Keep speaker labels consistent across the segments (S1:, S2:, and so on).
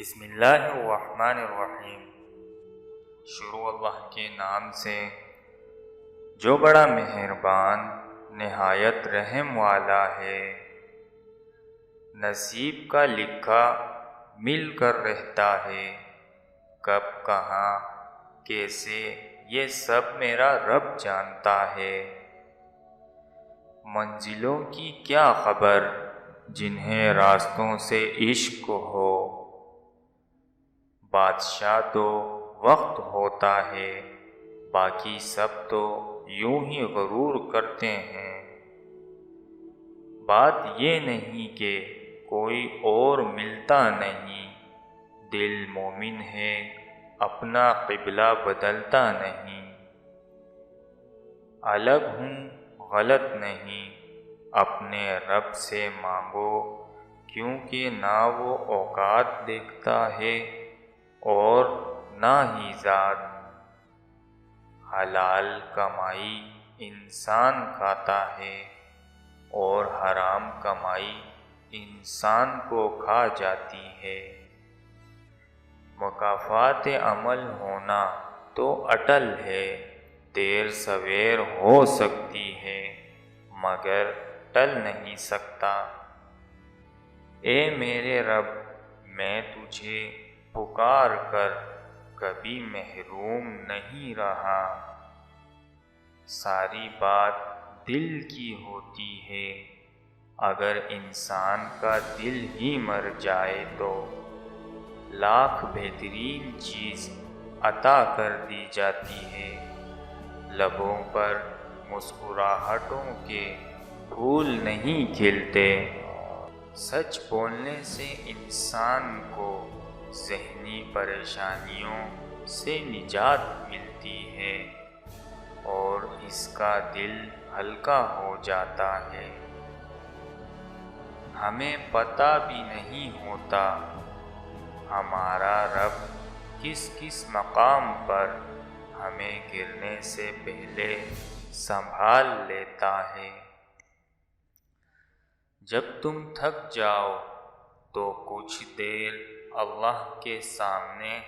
S1: بسم اللہ الرحمن الرحیم۔ شروع اللہ کے نام سے جو بڑا مہربان نہایت رحم والا ہے۔ نصیب کا لکھا مل کر رہتا ہے، کب کہاں کیسے یہ سب میرا رب جانتا ہے۔ منزلوں کی کیا خبر جنہیں راستوں سے عشق ہو، بادشاہ تو وقت ہوتا ہے، باقی سب تو یوں ہی غرور کرتے ہیں۔ بات یہ نہیں کہ کوئی اور ملتا نہیں، دل مومن ہے اپنا قبلہ بدلتا نہیں۔ الگ ہوں غلط نہیں، اپنے رب سے مانگو، کیونکہ نہ وہ اوقات دیکھتا ہے اور نہ ہی ذات۔ حلال کمائی انسان کھاتا ہے اور حرام کمائی انسان کو کھا جاتی ہے۔ مکافات عمل ہونا تو اٹل ہے، دیر سویر ہو سکتی ہے مگر ٹل نہیں سکتا۔ اے میرے رب، میں تجھے پکار کر کبھی محروم نہیں رہا۔ ساری بات دل کی ہوتی ہے، اگر انسان کا دل ہی مر جائے تو لاکھ بہترین چیز عطا کر دی جاتی ہے۔ لبوں پر مسکراہٹوں کے پھول نہیں کھلتے، سچ بولنے سے انسان کو ذہنی پریشانیوں سے نجات ملتی ہے اور اس کا دل ہلکا ہو جاتا ہے۔ ہمیں پتہ بھی نہیں ہوتا ہمارا رب کس کس مقام پر ہمیں گرنے سے پہلے سنبھال لیتا ہے۔ جب تم تھک جاؤ تو کچھ دیر اللہ کے سامنے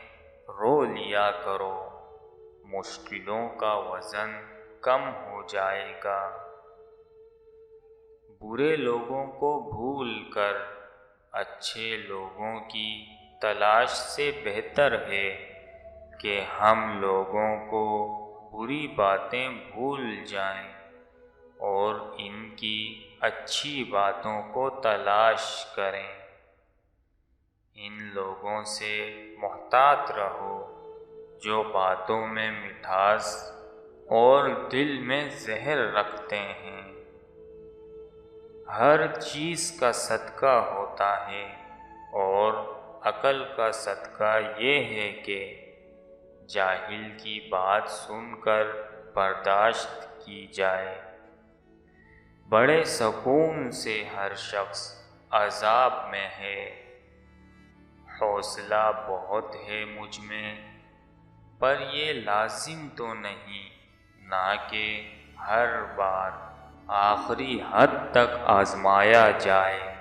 S1: رو لیا کرو، مشکلوں کا وزن کم ہو جائے گا۔ برے لوگوں کو بھول کر اچھے لوگوں کی تلاش سے بہتر ہے کہ ہم لوگوں کو بری باتیں بھول جائیں اور ان کی اچھی باتوں کو تلاش کریں۔ ان لوگوں سے محتاط رہو جو باتوں میں مٹھاس اور دل میں زہر رکھتے ہیں۔ ہر چیز کا صدقہ ہوتا ہے اور عقل کا صدقہ یہ ہے کہ جاہل کی بات سن کر برداشت کی جائے۔ بڑے سکون سے ہر شخص عذاب میں ہے، حوصلہ بہت ہے مجھ میں، پر یہ لازم تو نہیں نہ کہ ہر بار آخری حد تک آزمایا جائے۔